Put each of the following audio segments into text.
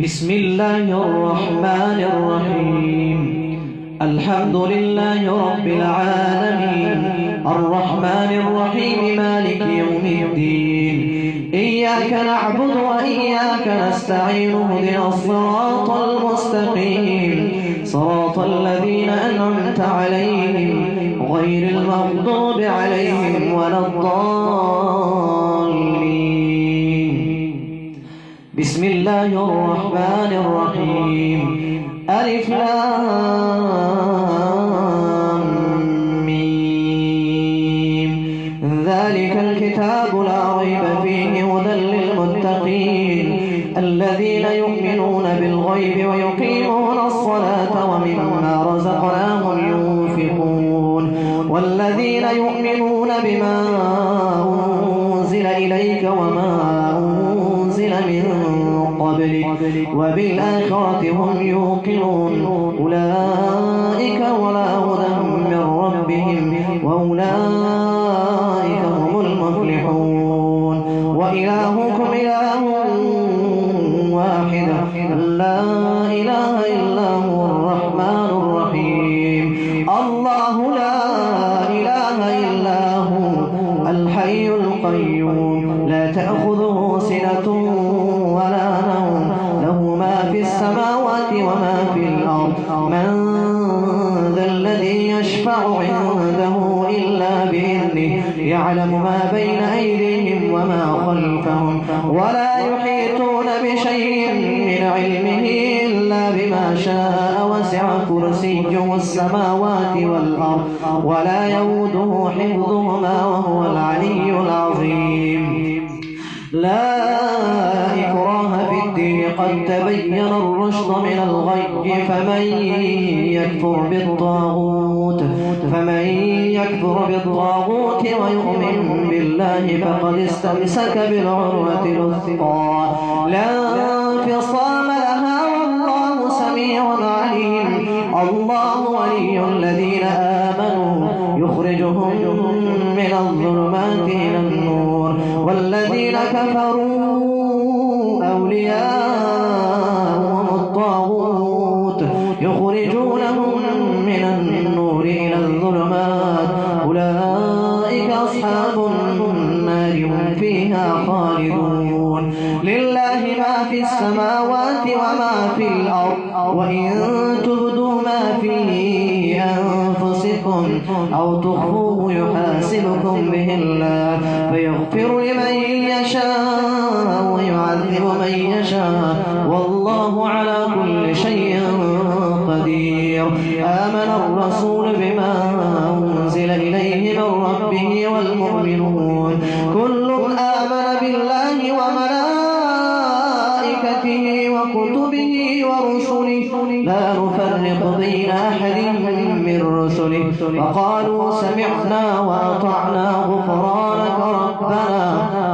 بسم الله الرحمن الرحيم. الحمد لله رب العالمين الرحمن الرحيم مالك يوم الدين. إياك نعبد وإياك نستعين اهدنا الصراط المستقيم صراط الذين أنعمت عليهم غير المغضوب عليهم ولا الضالين. بسم الله الرحمن الرحيم. ألف لام ميم. ذلك الكتاب لا ريب فيه هدى للمتقين الذين يؤمنون بالغيب ويقيمون الصلاة ومما رزقناهم ينفقون والذين يؤمنون بما أنزل إليك وما أنزل من قبلك وبالآخرة هم يوقنون أولئك على هدى من ربهم وأولئك هم المفلحون. وإلهكم إله واحد لا إله إلا هو الرحمن الرحيم. الله لا إله إلا هو الحي القيوم لا تأخذه سنة ولا نوم له ما في السماوات وما في الأرض. من ذا الذي يشفع عنده إلا بإذنه يعلم ما بين أيديهم وما خلفهم ولا يحيطون بشيء من علمه إلا بما شاء وسع كرسيه السماوات والأرض ولا يؤوده حفظهما وهو العلي العظيم. لا إكراه في الدين قد تبين الرشد من الغي فمن يكفر بالطاغوت ويؤمن بالله فقد استمسك بالعروة الوثقى لا انفصام لها والله سميع عليم. الله ولي الذين آمنوا يخرجهم من الظلمات إلى النور والذين كفروا أولياءهم الطاغوت يخرجونهم من النور إلى الظلمات أولئك أصحاب النار هم فيها خالدون. لله ما في السماوات وما في الأرض وإن تبدوا ما في أنفسكم أو تخفوه يحاسبكم به الله فيغفر لمن يشاء ويعذب من يشاء والله على كل شيء قدير. آمن الرسول بما أنزل إليه من ربه والمؤمنون كل آمن بالله وملائكته وكتبه ورسله لا نفرق بين أحد من رسله وقالوا سمعنا وأطعنا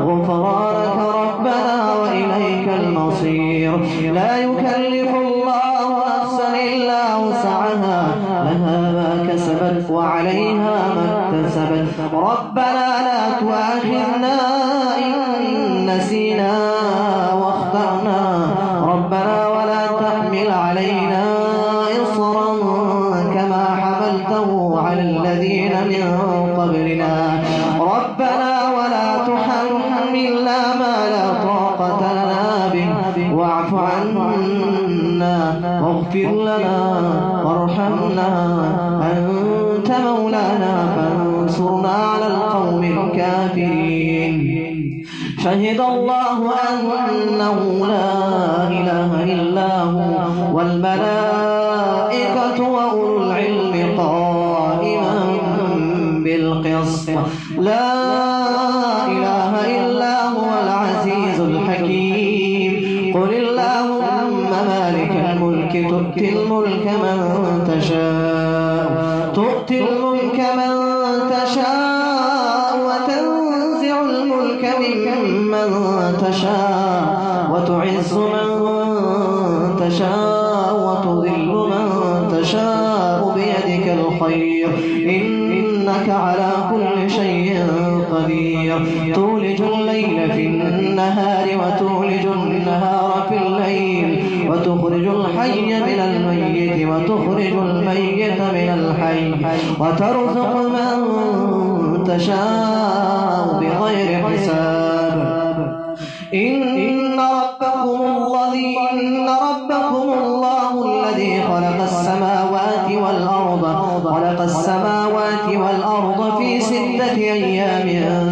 غفرانك ربنا وإليك المصير. لا يكلف الله نفسا إلا وسعها لها ما كسبت وعليها ما اكتسبت. ربنا لا تؤاخذنا إن نسينا واخطأنا ربنا ولا تحمل علينا إصرا كما حملته على الذين من قبلنا ربنا ولا تحملنا ما لا طاقة لنا به واعف عنا واغفر لنا وارحمنا أنت مولانا فانصرنا على القوم الكافرين. شهد الله أنه لا إله إلا هو والملائكة وأولو العلم قائما بالقسط لا إله إلا هو العزيز الحكيم. قل اللهم مالك الملك تؤتي الملك من تشاء وتنزع الملك ممن تشاء وتعز من تشاء وتذل من تشاء بيدك الخير إنك على كل شيء قدير تولج الليل في النهار وتولج النهار في الليل وتخرج الحي من الميت وتخرج الميت من الحي وترزق من تشاء بغير حساب إن ربكم الله الذي خلق السماوات والأرض في 6 أيام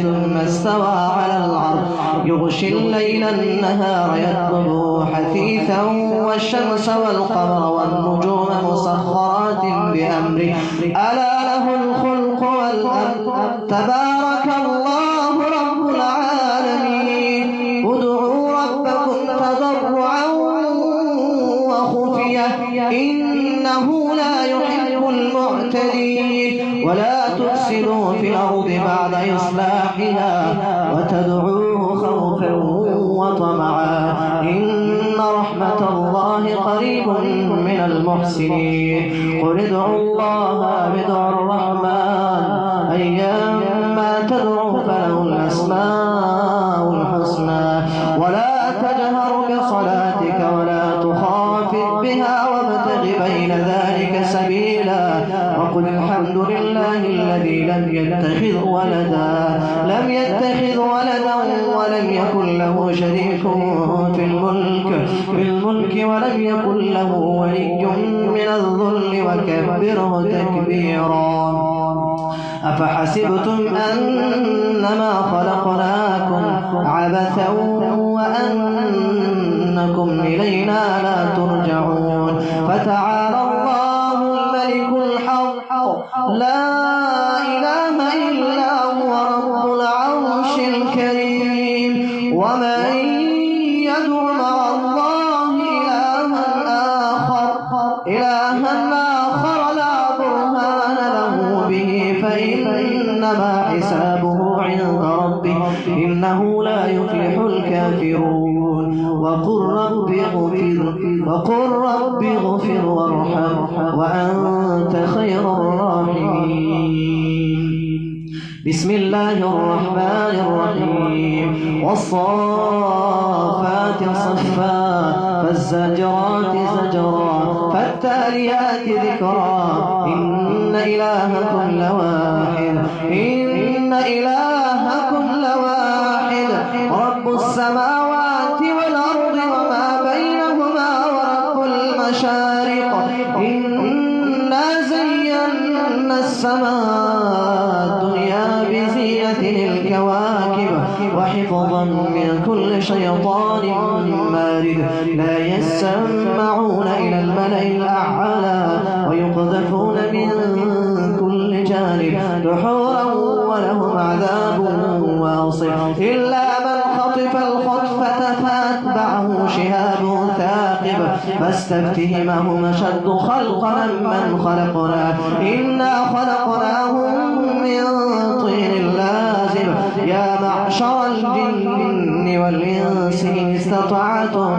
ثم استوى على العرش يغشي الليل النهار يطلبه حثيثا والشمس والقمر والنجوم مسخرات بأمره ألا له الخلق والأمر تبارك الله رب العالمين ادعوا ربكم تضرعا وخفية إنه لا يحب المعتدين ولا تفسدوا في الأرض بعد إصلاحها وتدعوه خوفا وطمعا إن رحمة الله قريب من المحسنين قل ادعوا الله ادعوا الرحمن أيما تدعوا فله الأسماء الحسنى ولا تجهر بصلاتك ولا تخافت بها وابتغ بين ذلك سبيلا وقل الحمد لله الذي لم يتخذ ولدا ولم يكن له شريك في الملك ولم يكن له ولي من الذل وكبره تكبيرا أفحسبتم أنما خلقناكم عبثا وأنكم إلينا لا ترجعون فتعالى الله الملك الحق لا إله إلا هو رب العرش الكريم ومن يدع مع الله إلها آخر لا برهان له به فإنما حسابه عند ربه إنه لا يفلح الكافرون وقل رب اغفر وارحم وأنت خير الراحمين بسم الله الرحمن الرحيم والصافات صفا فالزاجرات زجرا فالتاليات ذكرا إن إلهكم لواحد رب السماوات والأرض وما بينهما ورب المشارق إنا زينا السماء الدنيا بزينة الكواكب وحفظا من كل شيطان مارد لا يسمعون إلى الملأ الأعلى ويقذفون من كل جانب دحورا ولهم عذاب واصب إلا من خطف الخطفة فأتبعه شهاب ثاقب فاستفتهمهم أشد خلقا من خلقنا إنا خلقناهم من طين لازب يا معشر الجن والإنس إن استطعتم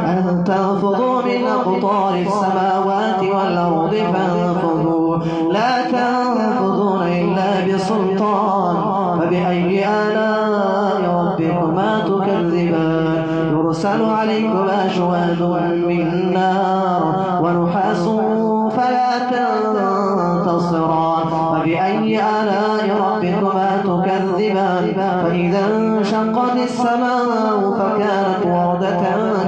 أن تنفذوا من أقطار السماوات والأرض فانفذوا لا تنفذون إلا بسلطان فبأي آلاء ربكما تكذبان يرسل عليكما شواذ من نار ونحاس فلا تنتصران فبأي آلاء ربكما تكذبان فإذا انشقت السماء فكانت وردة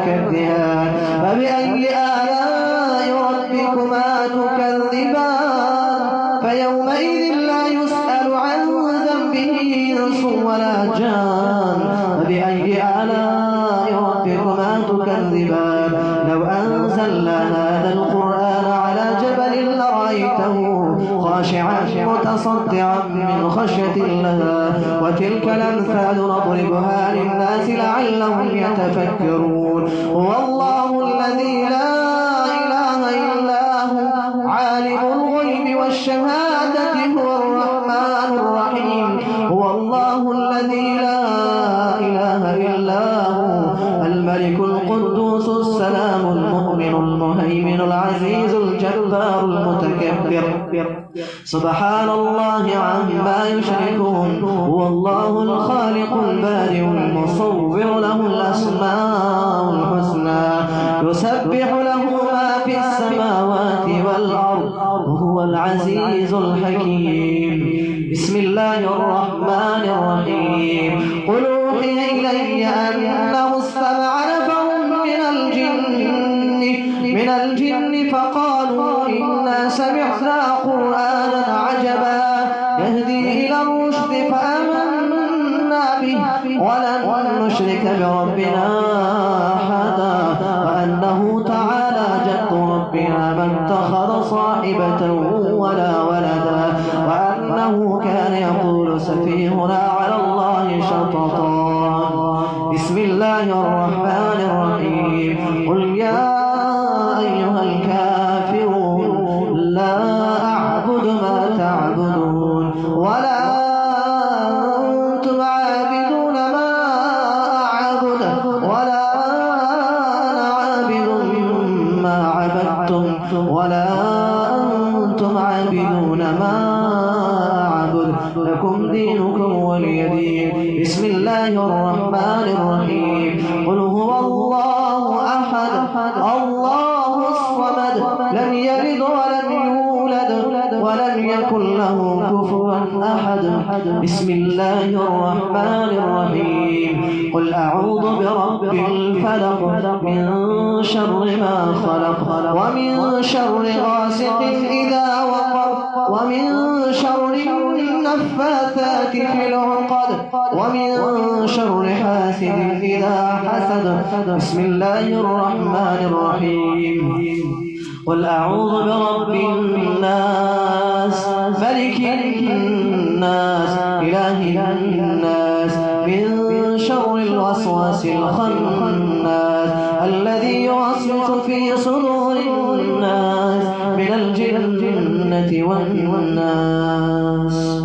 كالدهان فبأي آلاء ربكما تكذبان فيومئذ لا يسأل عن ذنبه إنس ولا جان فبأي آلاء ربكما تكذبان لو أنزلنا هذا القرآن على جبل لرأيته خاشعا متصدعا من خشية الله وتلك الأمثال نضربها للناس لعلهم يتفكرون هو الله الذي لا إله إلا هو عالم الغيب والشهادة هو الرحمن الرحيم هو الله الذي لا إله إلا هو الملك القدوس السلام المؤمن المهيمن العزيز الجبار المتكبر سبحان الله عما يشركون هو الله الخالق البارئ المصور له الأسماء الحسنى يسبح له ما في السماوات والأرض وهو العزيز الحكيم بسم الله الرحمن الرحيم قل أوحي إلي أنه استمع نفر من الجن فقالوا إنا سمعنا قرآنا عجبا يهدي إلى الرشد فآمنا به ولن نشرك بربنا أحدا وأنه تعالى جد ربنا ما اتخذ صاحبة ولا ولدا وأنه كان يقول سفيهنا على الله شططا بسم الله الرحمن الرحيم قل يا أيها الكافرون لا أعبد ما تعبدون ولا أنتم عابدون ما أعبد ولا أنا عابد ما عبدتم ولا أنتم عابدون ما أعبد لكم دينكم ولي دين بسم الله الرحمن الرحيم قل هو الله أحد الله الصمد لم يلد ولم يولد ولم يكن له كفوا أحد بسم الله الرحمن الرحيم قل أعوذ برب الفلق من شر ما خلق ومن شر غاسق إذا وقب ومن شر النفاثات في العقد ومن شر حاسد إذا حسد بسم الله الرحمن الرحيم قل أعوذ برب الناس ملك الناس إله الناس من شر الوسواس الخناس الذي يوسوس في صدور الناس من الجنة والناس